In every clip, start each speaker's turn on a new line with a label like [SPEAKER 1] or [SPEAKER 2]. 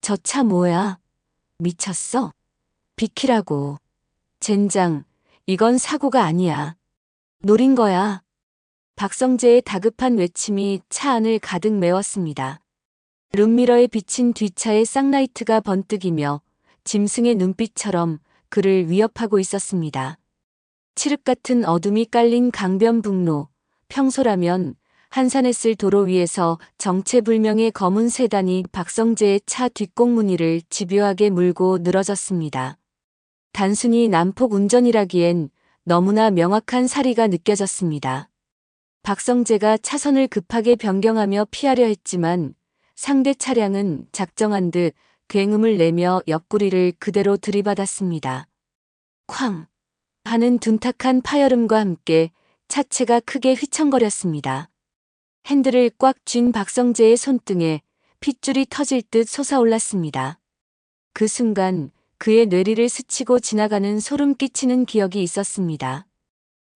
[SPEAKER 1] 저 차 뭐야? 미쳤어? 비키라고. 젠장, 이건 사고가 아니야. 노린 거야. 박성재의 다급한 외침이 차 안을 가득 메웠습니다. 룸미러에 비친 뒷차의 쌍라이트가 번뜩이며 짐승의 눈빛처럼 그를 위협하고 있었습니다. 칠흑 같은 어둠이 깔린 강변북로, 평소라면 한산했을 도로 위에서 정체불명의 검은 세단이 박성재의 차 뒷공무니를 집요하게 물고 늘어졌습니다. 단순히 난폭 운전이라기엔 너무나 명확한 사리가 느껴졌습니다. 박성재가 차선을 급하게 변경하며 피하려 했지만 상대 차량은 작정한 듯 굉음을 내며 옆구리를 그대로 들이받았습니다. 쾅! 하는 둔탁한 파열음과 함께 차체가 크게 휘청거렸습니다. 핸들을 꽉 쥔 박성재의 손등에 핏줄이 터질 듯 솟아올랐습니다. 그 순간 그의 뇌리를 스치고 지나가는 소름 끼치는 기억이 있었습니다.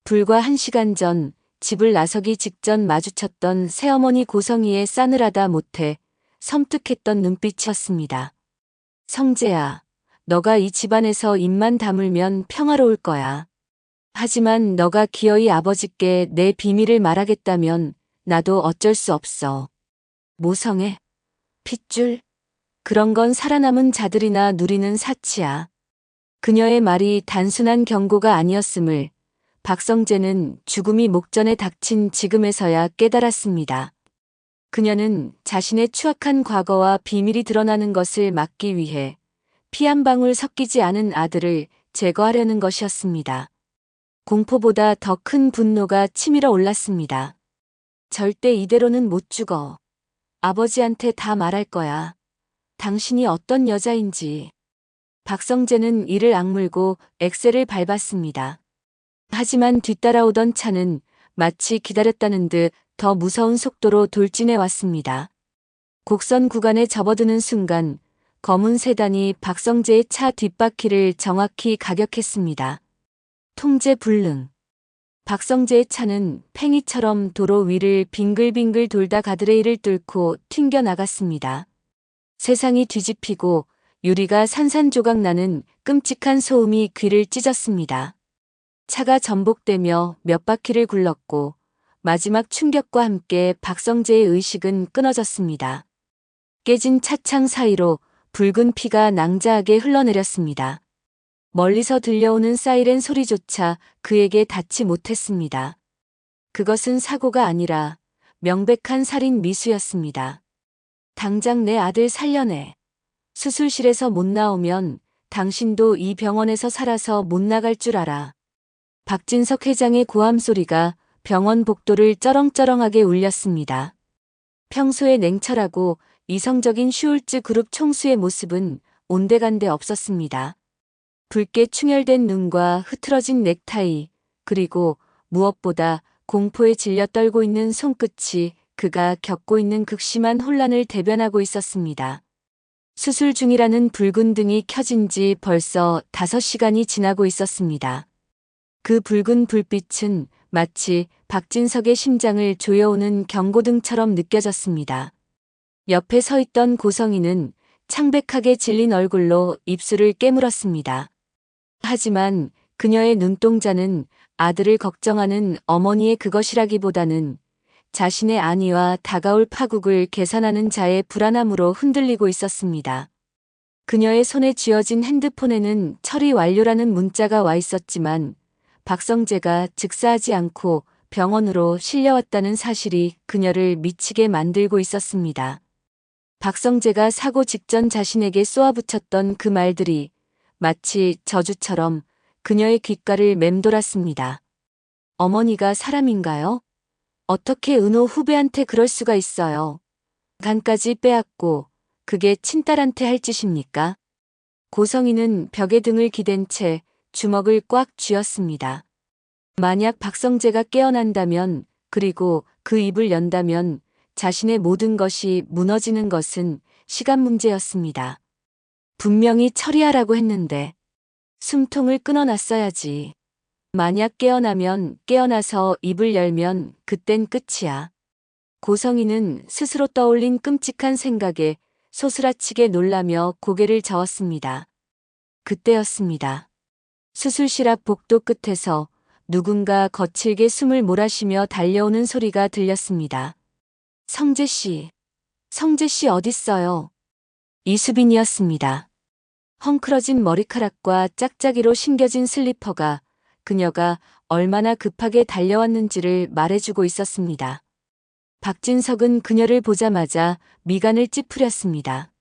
[SPEAKER 1] 불과 1시간 전 집을 나서기 직전 마주쳤던 새어머니 고성이의 싸늘하다 못해 섬뜩했던 눈빛이었습니다. 성재야, 너가 이 집안에서 입만 다물면 평화로울 거야. 하지만 너가 기어이 아버지께 내 비밀을 말하겠다면 나도 어쩔 수 없어. 모성애? 핏줄? 그런 건 살아남은 자들이나 누리는 사치야. 그녀의 말이 단순한 경고가 아니었음을 박성재는 죽음이 목전에 닥친 지금에서야 깨달았습니다. 그녀는 자신의 추악한 과거와 비밀이 드러나는 것을 막기 위해 피 한 방울 섞이지 않은 아들을 제거하려는 것이었습니다. 공포보다 더 큰 분노가 치밀어 올랐습니다. 절대 이대로는 못 죽어. 아버지한테 다 말할 거야. 당신이 어떤 여자인지. 박성재는 이를 악물고 엑셀을 밟았습니다. 하지만 뒤따라오던 차는 마치 기다렸다는 듯 더 무서운 속도로 돌진해 왔습니다. 곡선 구간에 접어드는 순간 검은 세단이 박성재의 차 뒷바퀴를 정확히 가격했습니다. 통제 불능. 박성재의 차는 팽이처럼 도로 위를 빙글빙글 돌다 가드레일을 뚫고 튕겨 나갔습니다. 세상이 뒤집히고 유리가 산산조각 나는 끔찍한 소음이 귀를 찢었습니다. 차가 전복되며 몇 바퀴를 굴렀고 마지막 충격과 함께 박성재의 의식은 끊어졌습니다. 깨진 차창 사이로 붉은 피가 낭자하게 흘러내렸습니다. 멀리서 들려오는 사이렌 소리조차 그에게 닿지 못했습니다. 그것은 사고가 아니라 명백한 살인 미수였습니다. 당장 내 아들 살려내. 수술실에서 못 나오면 당신도 이 병원에서 살아서 못 나갈 줄 알아. 박진석 회장의 고함 소리가 병원 복도를 쩌렁쩌렁하게 울렸습니다. 평소에 냉철하고 이성적인 슈울츠 그룹 총수의 모습은 온데간데 없었습니다. 붉게 충혈된 눈과 흐트러진 넥타이, 그리고 무엇보다 공포에 질려 떨고 있는 손끝이 그가 겪고 있는 극심한 혼란을 대변하고 있었습니다. 수술 중이라는 붉은 등이 켜진 지 벌써 5시간이 지나고 있었습니다. 그 붉은 불빛은 마치 박진석의 심장을 조여오는 경고등처럼 느껴졌습니다. 옆에 서 있던 고성이는 창백하게 질린 얼굴로 입술을 깨물었습니다. 하지만 그녀의 눈동자는 아들을 걱정하는 어머니의 그것이라기보다는 자신의 안위와 다가올 파국을 계산하는 자의 불안함으로 흔들리고 있었습니다. 그녀의 손에 쥐어진 핸드폰에는 처리 완료라는 문자가 와 있었지만 박성재가 즉사하지 않고 병원으로 실려왔다는 사실이 그녀를 미치게 만들고 있었습니다. 박성재가 사고 직전 자신에게 쏘아붙였던 그 말들이 마치 저주처럼 그녀의 귓가를 맴돌았습니다. 어머니가 사람인가요? 어떻게 은호 후배한테 그럴 수가 있어요? 간까지 빼앗고 그게 친딸한테 할 짓입니까? 고성이는 벽에 등을 기댄 채 주먹을 꽉 쥐었습니다. 만약 박성재가 깨어난다면, 그리고 그 입을 연다면 자신의 모든 것이 무너지는 것은 시간 문제였습니다. 분명히 처리하라고 했는데 숨통을 끊어놨어야지. 만약 깨어나면 깨어나서 입을 열면 그땐 끝이야. 고성이는 스스로 떠올린 끔찍한 생각에 소스라치게 놀라며 고개를 저었습니다. 그때였습니다. 수술실 앞 복도 끝에서 누군가 거칠게 숨을 몰아쉬며 달려오는 소리가 들렸습니다. 성재 씨, 성재 씨 어딨어요? 이수빈이었습니다. 헝클어진 머리카락과 짝짝이로 심겨진 슬리퍼가 그녀가 얼마나 급하게 달려왔는지를 말해주고 있었습니다. 박진석은 그녀를 보자마자 미간을 찌푸렸습니다.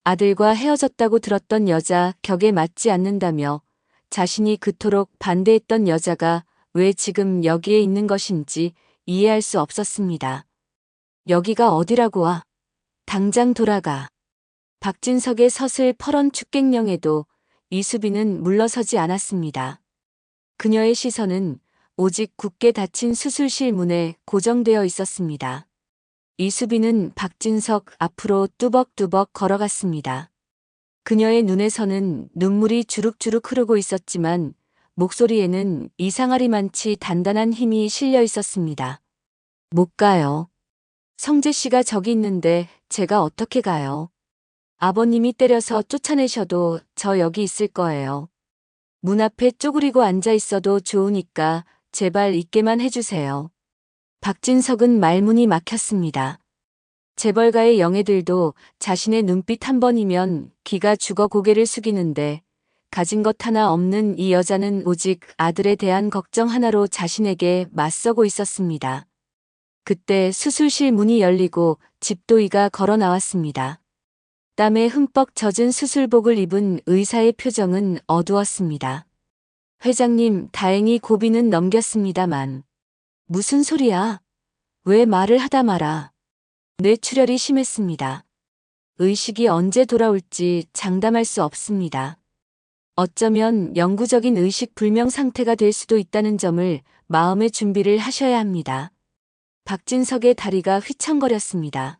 [SPEAKER 1] 아들과 헤어졌다고 들었던 여자 격에 맞지 않는다며 자신이 그토록 반대했던 여자가 왜 지금 여기에 있는 것인지 이해할 수 없었습니다. 여기가 어디라고 와? 당장 돌아가. 박진석의 서슬퍼런 축객령에도 이수빈은 물러서지 않았습니다. 그녀의 시선은 오직 굳게 닫힌 수술실 문에 고정되어 있었습니다. 이수빈은 박진석 앞으로 뚜벅뚜벅 걸어갔습니다. 그녀의 눈에서는 눈물이 주룩주룩 흐르고 있었지만 목소리에는 이상하리만치 단단한 힘이 실려 있었습니다. 못 가요. 성재 씨가 저기 있는데 제가 어떻게 가요? 아버님이 때려서 쫓아내셔도 저 여기 있을 거예요. 문 앞에 쪼그리고 앉아 있어도 좋으니까 제발 있게만 해주세요. 박진석은 말문이 막혔습니다. 재벌가의 영애들도 자신의 눈빛 한 번이면 기가 죽어 고개를 숙이는데 가진 것 하나 없는 이 여자는 오직 아들에 대한 걱정 하나로 자신에게 맞서고 있었습니다. 그때 수술실 문이 열리고 집도이가 걸어 나왔습니다. 땀에 흠뻑 젖은 수술복을 입은 의사의 표정은 어두웠습니다. 회장님, 다행히 고비는 넘겼습니다만. 무슨 소리야? 왜 말을 하다 마라. 뇌출혈이 심했습니다. 의식이 언제 돌아올지 장담할 수 없습니다. 어쩌면 영구적인 의식 불명 상태가 될 수도 있다는 점을 마음의 준비를 하셔야 합니다. 박진석의 다리가 휘청거렸습니다.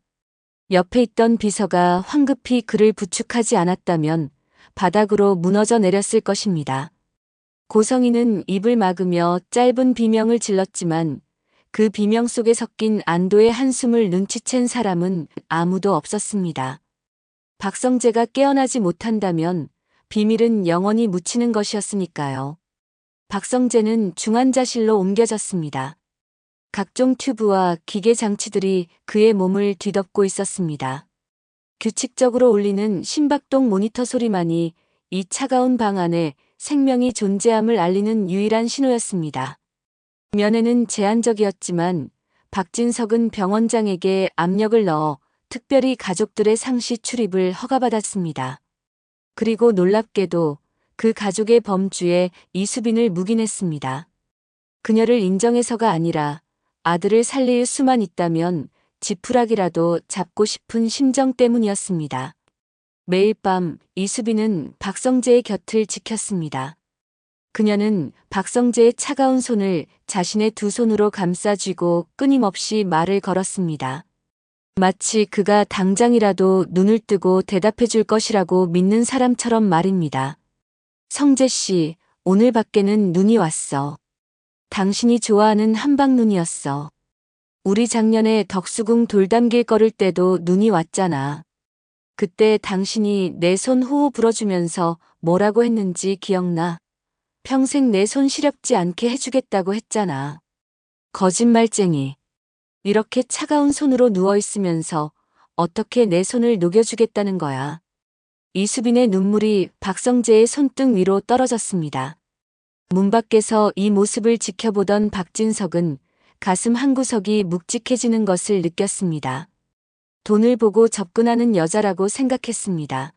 [SPEAKER 1] 옆에 있던 비서가 황급히 그를 부축하지 않았다면 바닥으로 무너져 내렸을 것입니다. 고성희는 입을 막으며 짧은 비명을 질렀지만 그 비명 속에 섞인 안도의 한숨을 눈치챈 사람은 아무도 없었습니다. 박성재가 깨어나지 못한다면 비밀은 영원히 묻히는 것이었으니까요. 박성재는 중환자실로 옮겨졌습니다. 각종 튜브와 기계 장치들이 그의 몸을 뒤덮고 있었습니다. 규칙적으로 울리는 심박동 모니터 소리만이 이 차가운 방 안에 생명이 존재함을 알리는 유일한 신호였습니다. 면회는 제한적이었지만 박진석은 병원장에게 압력을 넣어 특별히 가족들의 상시 출입을 허가받았습니다. 그리고 놀랍게도 그 가족의 범주에 이수빈을 묵인했습니다. 그녀를 인정해서가 아니라 아들을 살릴 수만 있다면 지푸라기라도 잡고 싶은 심정 때문이었습니다. 매일 밤 이수빈은 박성재의 곁을 지켰습니다. 그녀는 박성재의 차가운 손을 자신의 두 손으로 감싸쥐고 끊임없이 말을 걸었습니다. 마치 그가 당장이라도 눈을 뜨고 대답해 줄 것이라고 믿는 사람처럼 말입니다. 성재 씨, 오늘 밖에는 눈이 왔어. 당신이 좋아하는 한방눈이었어. 우리 작년에 덕수궁 돌담길 걸을 때도 눈이 왔잖아. 그때 당신이 내 손 호호 불어주면서 뭐라고 했는지 기억나? 평생 내 손 시렵지 않게 해주겠다고 했잖아. 거짓말쟁이. 이렇게 차가운 손으로 누워있으면서 어떻게 내 손을 녹여주겠다는 거야. 이수빈의 눈물이 박성재의 손등 위로 떨어졌습니다. 문 밖에서 이 모습을 지켜보던 박진석은 가슴 한구석이 묵직해지는 것을 느꼈습니다. 돈을 보고 접근하는 여자라고 생각했습니다.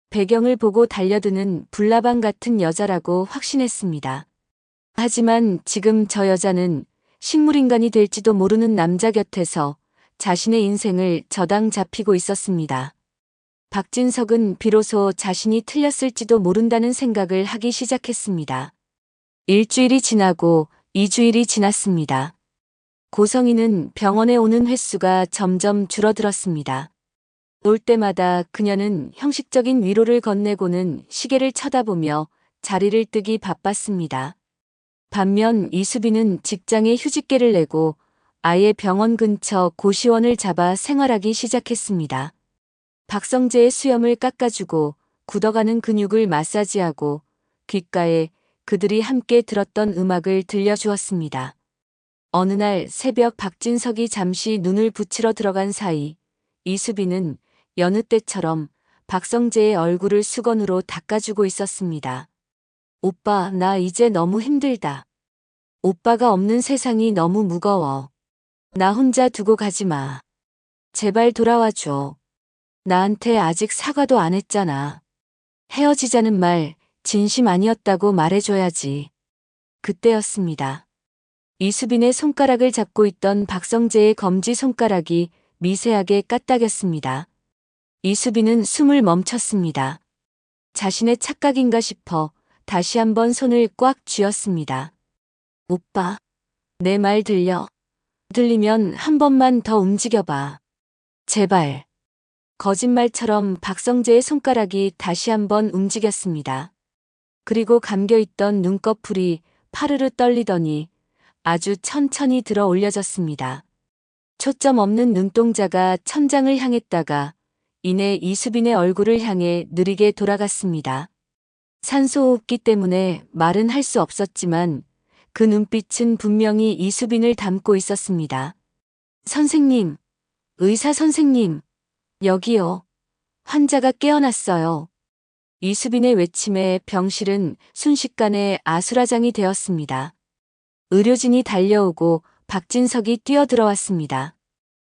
[SPEAKER 1] 배경을 보고 달려드는 불나방 같은 여자라고 확신했습니다. 하지만 지금 저 여자는 식물인간이 될지도 모르는 남자 곁에서 자신의 인생을 저당 잡히고 있었습니다. 박진석은 비로소 자신이 틀렸을지도 모른다는 생각을 하기 시작했습니다. 일주일이 지나고 2주일이 지났습니다. 고성희는 병원에 오는 횟수가 점점 줄어들었습니다. 올 때마다 그녀는 형식적인 위로를 건네고는 시계를 쳐다보며 자리를 뜨기 바빴습니다. 반면 이수빈은 직장에 휴직계를 내고 아예 병원 근처 고시원을 잡아 생활하기 시작했습니다. 박성재의 수염을 깎아주고 굳어가는 근육을 마사지하고 귓가에 그들이 함께 들었던 음악을 들려주었습니다. 어느 날 새벽 박진석이 잠시 눈을 붙이러 들어간 사이 이수빈은 여느 때처럼 박성재의 얼굴을 수건으로 닦아주고 있었습니다. 오빠, 나 이제 너무 힘들다. 오빠가 없는 세상이 너무 무거워. 나 혼자 두고 가지 마. 제발 돌아와줘. 나한테 아직 사과도 안 했잖아. 헤어지자는 말 진심 아니었다고 말해줘야지. 그때였습니다. 이수빈의 손가락을 잡고 있던 박성재의 검지 손가락이 미세하게 까딱였습니다. 이수빈은 숨을 멈췄습니다. 자신의 착각인가 싶어 다시 한번 손을 꽉 쥐었습니다. 오빠, 내 말 들려? 들리면 한 번만 더 움직여봐. 제발. 거짓말처럼 박성재의 손가락이 다시 한번 움직였습니다. 그리고 감겨있던 눈꺼풀이 파르르 떨리더니 아주 천천히 들어 올려졌습니다. 초점 없는 눈동자가 천장을 향했다가 이내 이수빈의 얼굴을 향해 느리게 돌아갔습니다. 산소호흡기 때문에 말은 할 수 없었지만 그 눈빛은 분명히 이수빈을 담고 있었습니다. 선생님, 의사 선생님, 여기요. 환자가 깨어났어요. 이수빈의 외침에 병실은 순식간에 아수라장이 되었습니다. 의료진이 달려오고 박진석이 뛰어들어왔습니다.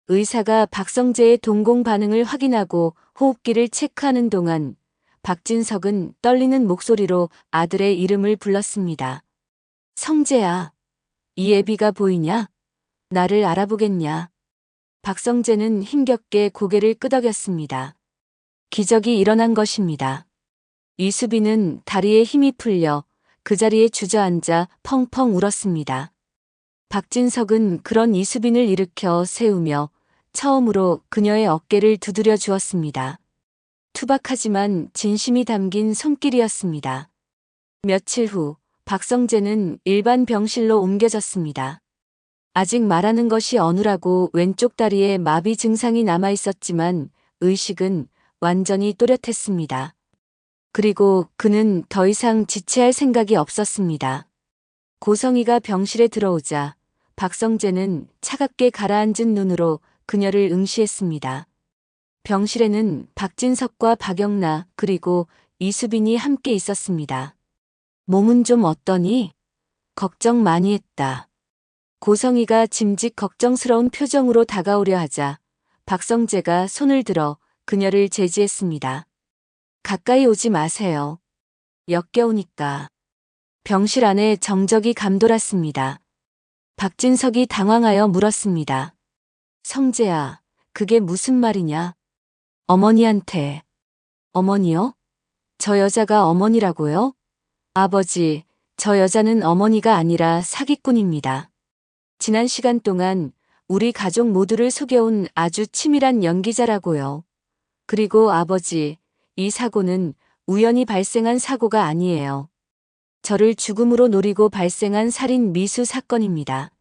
[SPEAKER 1] 의사가 박성재의 동공 반응을 확인하고 호흡기를 체크하는 동안 박진석은 떨리는 목소리로 아들의 이름을 불렀습니다. 성재야, 이 애비가 보이냐? 나를 알아보겠냐? 박성재는 힘겹게 고개를 끄덕였습니다. 기적이 일어난 것입니다. 이수빈은 다리에 힘이 풀려 그 자리에 주저앉아 펑펑 울었습니다. 박진석은 그런 이수빈을 일으켜 세우며 처음으로 그녀의 어깨를 두드려 주었습니다. 투박하지만 진심이 담긴 손길이었습니다. 며칠 후 박성재는 일반 병실로 옮겨졌습니다. 아직 말하는 것이 어눌하고 왼쪽 다리에 마비 증상이 남아 있었지만 의식은 완전히 또렷했습니다. 그리고 그는 더 이상 지체할 생각이 없었습니다. 고성이가 병실에 들어오자 박성재는 차갑게 가라앉은 눈으로 그녀를 응시했습니다. 병실에는 박진석과 박영나 그리고 이수빈이 함께 있었습니다. 몸은 좀 어떠니? 걱정 많이 했다. 고성이가 짐짓 걱정스러운 표정으로 다가오려 하자 박성재가 손을 들어 그녀를 제지했습니다. 가까이 오지 마세요. 역겨우니까. 병실 안에 정적이 감돌았습니다. 박진석이 당황하여 물었습니다. 성재야, 그게 무슨 말이냐? 어머니한테. 어머니요? 저 여자가 어머니라고요? 아버지, 저 여자는 어머니가 아니라 사기꾼입니다. 지난 시간 동안 우리 가족 모두를 속여온 아주 치밀한 연기자라고요. 그리고 아버지, 이 사고는 우연히 발생한 사고가 아니에요. 저를 죽음으로 노리고 발생한 살인 미수 사건입니다.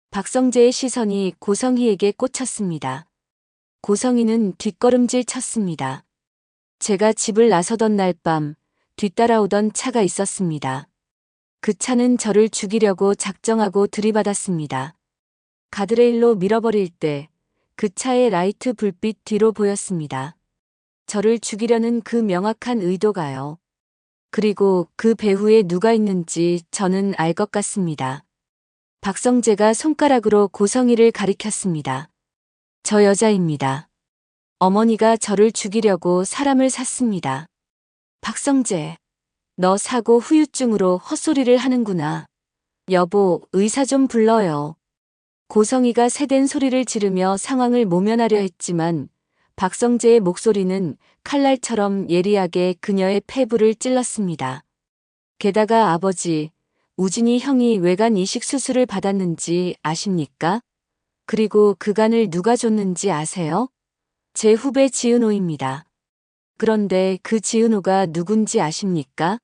[SPEAKER 1] 박성재의 시선이 고성희에게 꽂혔습니다. 고성희는 뒷걸음질 쳤습니다. 제가 집을 나서던 날 밤 뒤따라오던 차가 있었습니다. 그 차는 저를 죽이려고 작정하고 들이받았습니다. 가드레일로 밀어버릴 때 그 차의 라이트 불빛 뒤로 보였습니다. 저를 죽이려는 그 명확한 의도가요. 그리고 그 배후에 누가 있는지 저는 알 것 같습니다. 박성재가 손가락으로 고성희를 가리켰습니다. 저 여자입니다. 어머니가 저를 죽이려고 사람을 샀습니다. 박성재, 너 사고 후유증으로 헛소리를 하는구나. 여보, 의사 좀 불러요. 고성희가 새된 소리를 지르며 상황을 모면하려 했지만 박성재의 목소리는 칼날처럼 예리하게 그녀의 폐부를 찔렀습니다. 게다가 아버지, 우진이 형이 외간 이식 수술을 받았는지 아십니까? 그리고 그 간을 누가 줬는지 아세요? 제 후배 지은호입니다. 그런데 그 지은호가 누군지 아십니까?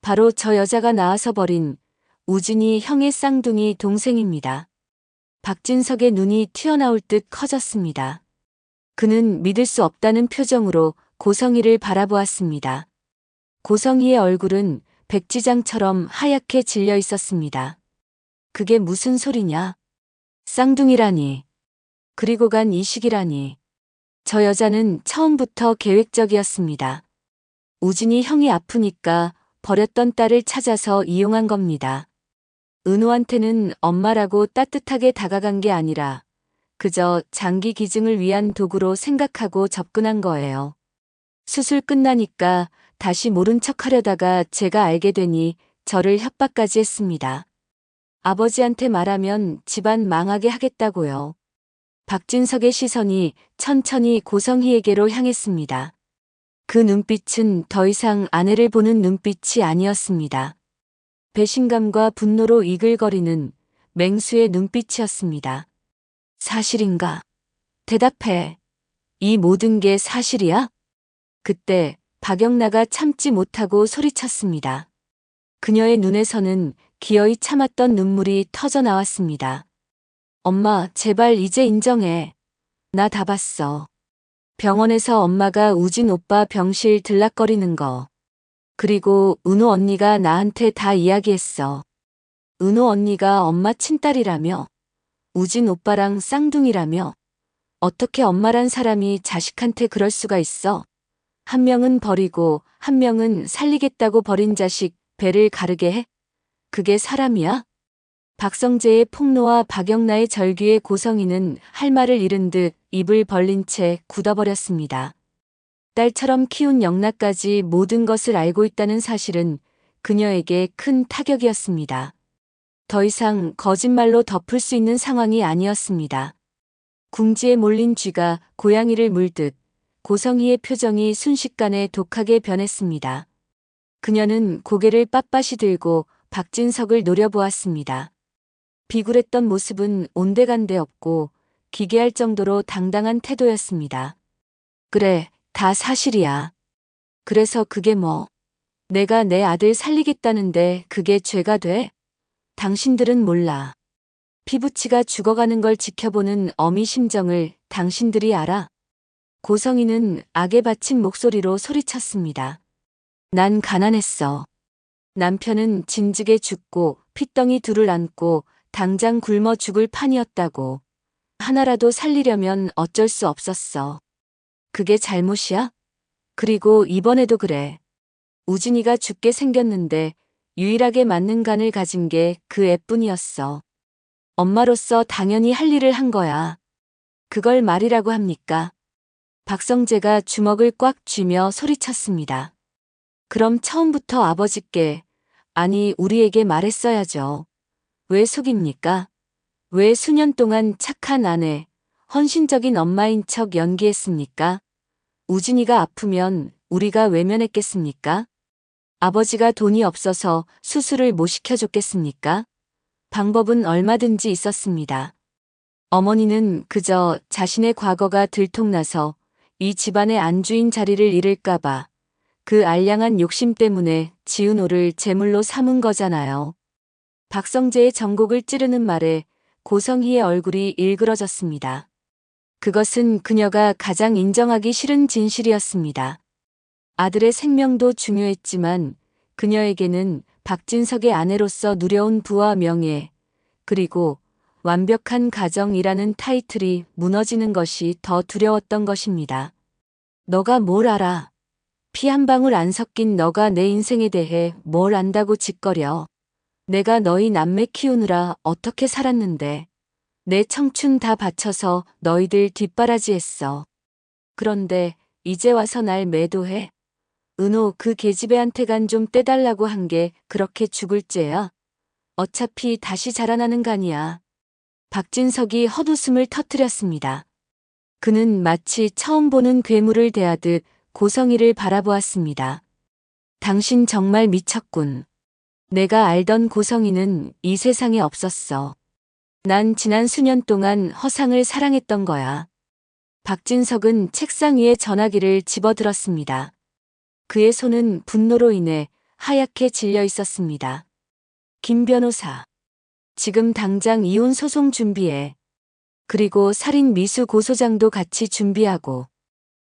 [SPEAKER 1] 바로 저 여자가 낳아서 버린 우진이 형의 쌍둥이 동생입니다. 박진석의 눈이 튀어나올 듯 커졌습니다. 그는 믿을 수 없다는 표정으로 고성희를 바라보았습니다. 고성희의 얼굴은 백지장처럼 하얗게 질려 있었습니다. 그게 무슨 소리냐? 쌍둥이라니. 그리고 간 이식이라니. 저 여자는 처음부터 계획적이었습니다. 우진이 형이 아프니까 버렸던 딸을 찾아서 이용한 겁니다. 은호한테는 엄마라고 따뜻하게 다가간 게 아니라 그저 장기 기증을 위한 도구로 생각하고 접근한 거예요. 수술 끝나니까 다시 모른 척 하려다가 제가 알게 되니 저를 협박까지 했습니다. 아버지한테 말하면 집안 망하게 하겠다고요. 박진석의 시선이 천천히 고성희에게로 향했습니다. 그 눈빛은 더 이상 아내를 보는 눈빛이 아니었습니다. 배신감과 분노로 이글거리는 맹수의 눈빛이었습니다. 사실인가? 대답해. 이 모든 게 사실이야? 그때 박영나가 참지 못하고 소리쳤습니다. 그녀의 눈에서는 기어이 참았던 눈물이 터져 나왔습니다. 엄마, 제발 이제 인정해. 나 다 봤어. 병원에서 엄마가 우진 오빠 병실 들락거리는 거. 그리고 은호 언니가 나한테 다 이야기했어. 은호 언니가 엄마 친딸이라며. 우진 오빠랑 쌍둥이라며. 어떻게 엄마란 사람이 자식한테 그럴 수가 있어? 한 명은 버리고 한 명은 살리겠다고 버린 자식 배를 가르게 해? 그게 사람이야? 박성재의 폭로와 박영나의 절규에 고성희는 할 말을 잃은 듯 입을 벌린 채 굳어버렸습니다. 딸처럼 키운 영나까지 모든 것을 알고 있다는 사실은 그녀에게 큰 타격이었습니다. 더 이상 거짓말로 덮을 수 있는 상황이 아니었습니다. 궁지에 몰린 쥐가 고양이를 물듯 고성희의 표정이 순식간에 독하게 변했습니다. 그녀는 고개를 빳빳이 들고 박진석을 노려보았습니다. 비굴했던 모습은 온데간데 없고 기괴할 정도로 당당한 태도였습니다. 그래, 다 사실이야. 그래서 그게 뭐? 내가 내 아들 살리겠다는데 그게 죄가 돼? 당신들은 몰라. 피부치가 죽어가는 걸 지켜보는 어미 심정을 당신들이 알아? 고성희는 악에 바친 목소리로 소리쳤습니다. 난 가난했어. 남편은 진즉에 죽고 핏덩이 둘을 안고 당장 굶어 죽을 판이었다고. 하나라도 살리려면 어쩔 수 없었어. 그게 잘못이야? 그리고 이번에도 그래. 우진이가 죽게 생겼는데 유일하게 맞는 간을 가진 게 그 애뿐이었어. 엄마로서 당연히 할 일을 한 거야. 그걸 말이라고 합니까? 박성재가 주먹을 꽉 쥐며 소리쳤습니다. 그럼 처음부터 아버지께, 아니 우리에게 말했어야죠. 왜 속입니까? 왜 수년 동안 착한 아내, 헌신적인 엄마인 척 연기했습니까? 우진이가 아프면 우리가 외면했겠습니까? 아버지가 돈이 없어서 수술을 못 시켜줬겠습니까? 방법은 얼마든지 있었습니다. 어머니는 그저 자신의 과거가 들통나서 이 집안의 안주인 자리를 잃을까봐 그 알량한 욕심 때문에 지은호를 제물로 삼은 거잖아요. 박성재의 정곡을 찌르는 말에 고성희의 얼굴이 일그러졌습니다. 그것은 그녀가 가장 인정하기 싫은 진실이었습니다. 아들의 생명도 중요했지만 그녀에게는 박진석의 아내로서 누려온 부와 명예, 그리고 완벽한 가정이라는 타이틀이 무너지는 것이 더 두려웠던 것입니다. 너가 뭘 알아? 피 한 방울 안 섞인 너가 내 인생에 대해 뭘 안다고 짓거려. 내가 너희 남매 키우느라 어떻게 살았는데. 내 청춘 다 바쳐서 너희들 뒷바라지했어. 그런데 이제 와서 날 매도해. 은호 그 계집애한테 간 좀 떼달라고 한 게 그렇게 죽을 죄야. 어차피 다시 자라나는 간이야. 박진석이 헛웃음을 터뜨렸습니다. 그는 마치 처음 보는 괴물을 대하듯 고성희를 바라보았습니다. 당신 정말 미쳤군. 내가 알던 고성희는 이 세상에 없었어. 난 지난 수년 동안 허상을 사랑했던 거야. 박진석은 책상 위에 전화기를 집어들었습니다. 그의 손은 분노로 인해 하얗게 질려 있었습니다. 김 변호사. 지금 당장 이혼 소송 준비해. 그리고 살인 미수 고소장도 같이 준비하고.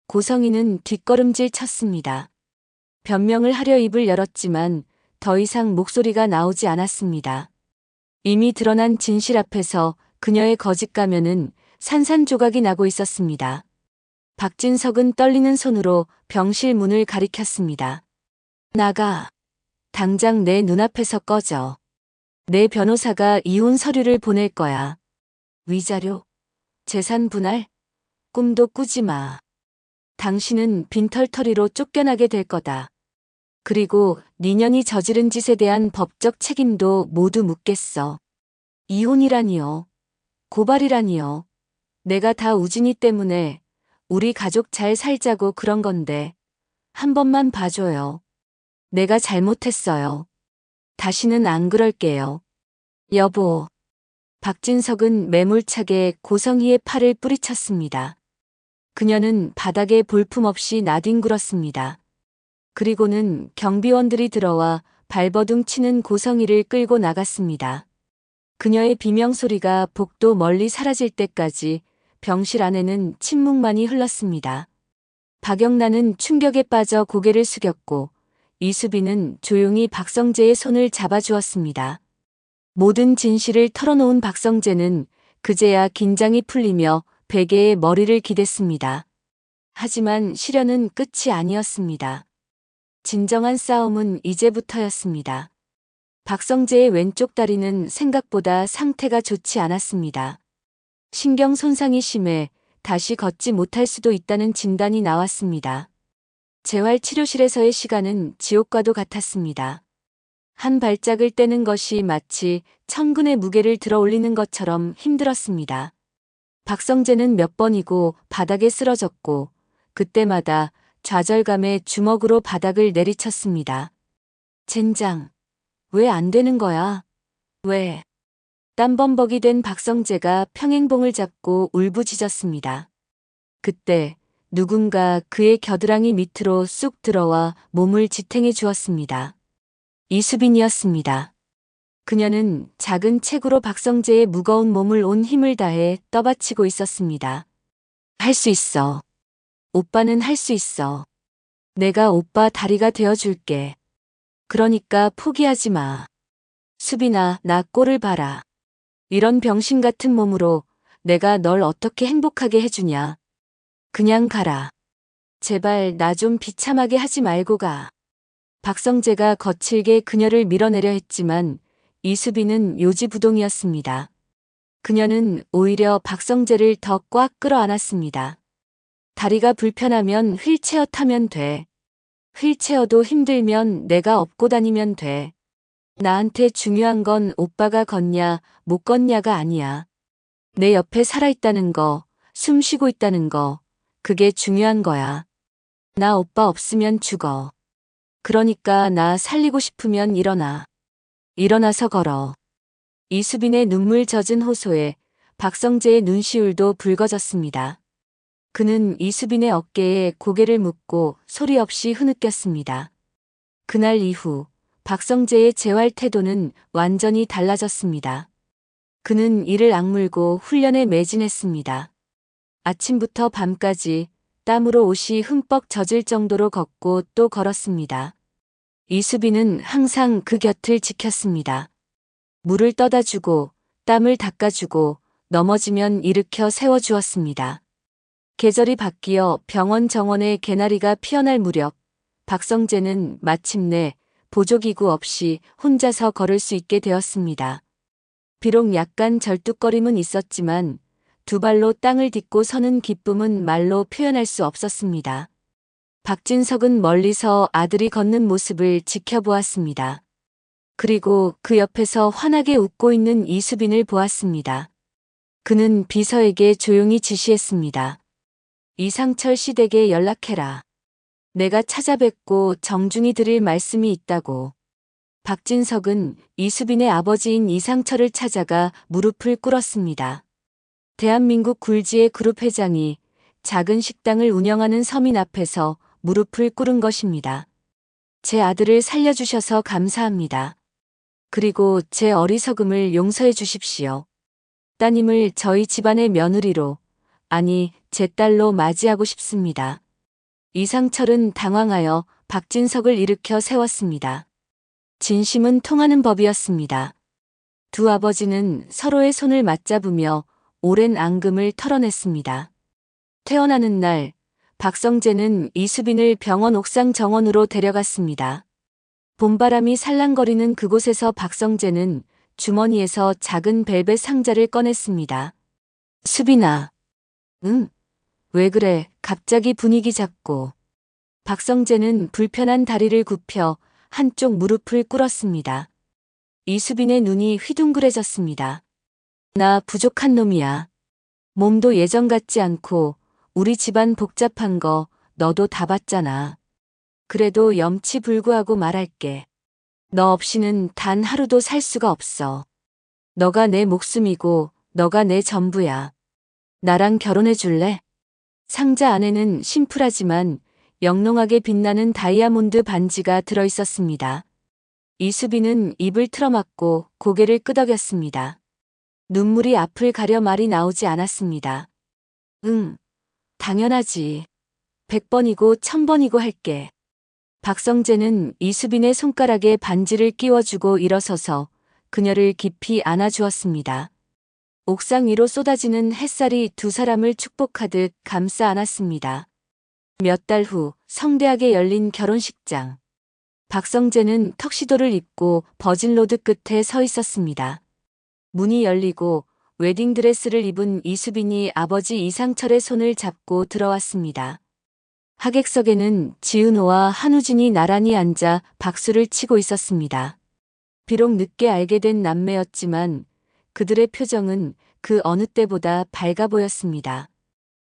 [SPEAKER 1] 고성희는 뒷걸음질 쳤습니다. 변명을 하려 입을 열었지만 더 이상 목소리가 나오지 않았습니다. 이미 드러난 진실 앞에서 그녀의 거짓 가면은 산산조각이 나고 있었습니다. 박진석은 떨리는 손으로 병실 문을 가리켰습니다. 나가. 당장 내 눈앞에서 꺼져. 내 변호사가 이혼 서류를 보낼 거야. 위자료? 재산 분할? 꿈도 꾸지 마. 당신은 빈털터리로 쫓겨나게 될 거다. 그리고 니년이 저지른 짓에 대한 법적 책임도 모두 묻겠어. 이혼이라니요. 고발이라니요. 내가 다 우진이 때문에 우리 가족 잘 살자고 그런 건데 한 번만 봐줘요. 내가 잘못했어요. 다시는 안 그럴게요. 여보. 박진석은 매몰차게 고성희의 팔을 뿌리쳤습니다. 그녀는 바닥에 볼품없이 나뒹굴었습니다. 그리고는 경비원들이 들어와 발버둥 치는 고성희를 끌고 나갔습니다. 그녀의 비명소리가 복도 멀리 사라질 때까지 병실 안에는 침묵만이 흘렀습니다. 박영란은 충격에 빠져 고개를 숙였고 이수빈은 조용히 박성재의 손을 잡아주었습니다. 모든 진실을 털어놓은 박성재는 그제야 긴장이 풀리며 베개에 머리를 기댔습니다. 하지만 시련은 끝이 아니었습니다. 진정한 싸움은 이제부터였습니다. 박성재의 왼쪽 다리는 생각보다 상태가 좋지 않았습니다. 신경 손상이 심해 다시 걷지 못할 수도 있다는 진단이 나왔습니다. 재활치료실에서의 시간은 지옥과도 같았습니다. 한 발짝을 떼는 것이 마치 천근의 무게를 들어 올리는 것처럼 힘들었습니다. 박성재는 몇 번이고 바닥에 쓰러졌고 그때마다 좌절감에 주먹으로 바닥을 내리쳤습니다. 젠장, 왜 안 되는 거야? 왜? 땀범벅이 된 박성재가 평행봉을 잡고 울부짖었습니다. 그때 누군가 그의 겨드랑이 밑으로 쑥 들어와 몸을 지탱해 주었습니다. 이수빈이었습니다. 그녀는 작은 책으로 박성재의 무거운 몸을 온 힘을 다해 떠받치고 있었습니다. 할 수 있어. 오빠는 할 수 있어. 내가 오빠 다리가 되어줄게. 그러니까 포기하지 마. 수빈아, 나 꼴을 봐라. 이런 병신 같은 몸으로 내가 널 어떻게 행복하게 해주냐. 그냥 가라. 제발 나 좀 비참하게 하지 말고 가. 박성재가 거칠게 그녀를 밀어내려 했지만 이수빈은 요지부동이었습니다. 그녀는 오히려 박성재를 더 꽉 끌어안았습니다. 다리가 불편하면 휠체어 타면 돼. 휠체어도 힘들면 내가 업고 다니면 돼. 나한테 중요한 건 오빠가 걷냐 못 걷냐가 아니야. 내 옆에 살아있다는 거, 숨 쉬고 있다는 거, 그게 중요한 거야. 나 오빠 없으면 죽어. 그러니까 나 살리고 싶으면 일어나. 일어나서 걸어. 이수빈의 눈물 젖은 호소에 박성재의 눈시울도 붉어졌습니다. 그는 이수빈의 어깨에 고개를 묻고 소리 없이 흐느꼈습니다. 그날 이후 박성재의 재활 태도는 완전히 달라졌습니다. 그는 이를 악물고 훈련에 매진했습니다. 아침부터 밤까지 땀으로 옷이 흠뻑 젖을 정도로 걷고 또 걸었습니다. 이수빈은 항상 그 곁을 지켰습니다. 물을 떠다 주고 땀을 닦아주고 넘어지면 일으켜 세워주었습니다. 계절이 바뀌어 병원 정원에 개나리가 피어날 무렵 박성재는 마침내 보조기구 없이 혼자서 걸을 수 있게 되었습니다. 비록 약간 절뚝거림은 있었지만 두 발로 땅을 딛고 서는 기쁨은 말로 표현할 수 없었습니다. 박진석은 멀리서 아들이 걷는 모습을 지켜보았습니다. 그리고 그 옆에서 환하게 웃고 있는 이수빈을 보았습니다. 그는 비서에게 조용히 지시했습니다. 이상철 씨 댁에 연락해라. 내가 찾아뵙고 정중히 드릴 말씀이 있다고. 박진석은 이수빈의 아버지인 이상철을 찾아가 무릎을 꿇었습니다. 대한민국 굴지의 그룹 회장이 작은 식당을 운영하는 서민 앞에서 무릎을 꿇은 것입니다. 제 아들을 살려주셔서 감사합니다. 그리고 제 어리석음을 용서해 주십시오. 따님을 저희 집안의 며느리로, 아니, 제 딸로 맞이하고 싶습니다. 이상철은 당황하여 박진석을 일으켜 세웠습니다. 진심은 통하는 법이었습니다. 두 아버지는 서로의 손을 맞잡으며 오랜 앙금을 털어냈습니다. 퇴원하는 날, 박성재는 이수빈을 병원 옥상 정원으로 데려갔습니다. 봄바람이 살랑거리는 그곳에서 박성재는 주머니에서 작은 벨벳 상자를 꺼냈습니다. 수빈아. 응? 왜 그래, 갑자기 분위기 잡고. 박성재는 불편한 다리를 굽혀 한쪽 무릎을 꿇었습니다. 이수빈의 눈이 휘둥그레졌습니다. 나 부족한 놈이야. 몸도 예전 같지 않고 우리 집안 복잡한 거 너도 다 봤잖아. 그래도 염치불구하고 말할게. 너 없이는 단 하루도 살 수가 없어. 너가 내 목숨이고 너가 내 전부야. 나랑 결혼해 줄래? 상자 안에는 심플하지만 영롱하게 빛나는 다이아몬드 반지가 들어 있었습니다. 이수빈은 입을 틀어막고 고개를 끄덕였습니다. 눈물이 앞을 가려 말이 나오지 않았습니다. 응, 당연하지. 100번이고 1000번이고 할게. 박성재는 이수빈의 손가락에 반지를 끼워주고 일어서서 그녀를 깊이 안아주었습니다. 옥상 위로 쏟아지는 햇살이 두 사람을 축복하듯 감싸 안았습니다. 몇 달 후 성대하게 열린 결혼식장. 박성재는 턱시도를 입고 버진로드 끝에 서 있었습니다. 문이 열리고 웨딩드레스를 입은 이수빈이 아버지 이상철의 손을 잡고 들어왔습니다. 하객석에는 지은호와 한우진이 나란히 앉아 박수를 치고 있었습니다. 비록 늦게 알게 된 남매였지만 그들의 표정은 그 어느 때보다 밝아 보였습니다.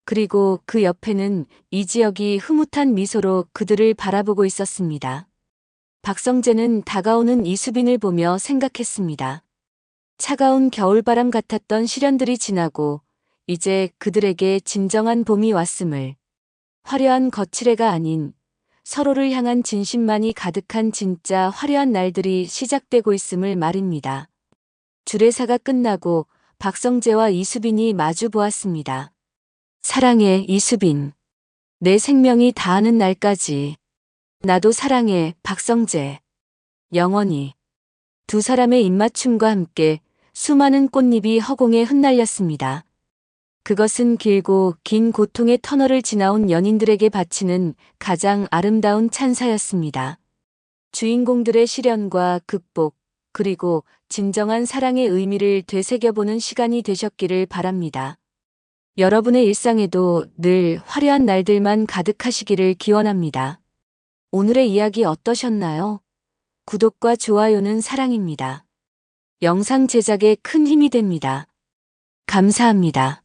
[SPEAKER 1] 그리고 그 옆에는 이지혁이 흐뭇한 미소로 그들을 바라보고 있었습니다. 박성재는 다가오는 이수빈을 보며 생각했습니다. 차가운 겨울바람 같았던 시련들이 지나고 이제 그들에게 진정한 봄이 왔음을, 화려한 거칠애가 아닌 서로를 향한 진심만이 가득한 진짜 화려한 날들이 시작되고 있음을 말입니다. 주례사가 끝나고 박성재와 이수빈이 마주 보았습니다. 사랑해, 이수빈. 내 생명이 다하는 날까지. 나도 사랑해, 박성재. 영원히. 두 사람의 입맞춤과 함께 수많은 꽃잎이 허공에 흩날렸습니다. 그것은 길고 긴 고통의 터널을 지나온 연인들에게 바치는 가장 아름다운 찬사였습니다. 주인공들의 시련과 극복, 그리고 진정한 사랑의 의미를 되새겨보는 시간이 되셨기를 바랍니다. 여러분의 일상에도 늘 화려한 날들만 가득하시기를 기원합니다. 오늘의 이야기 어떠셨나요? 구독과 좋아요는 사랑입니다. 영상 제작에 큰 힘이 됩니다. 감사합니다.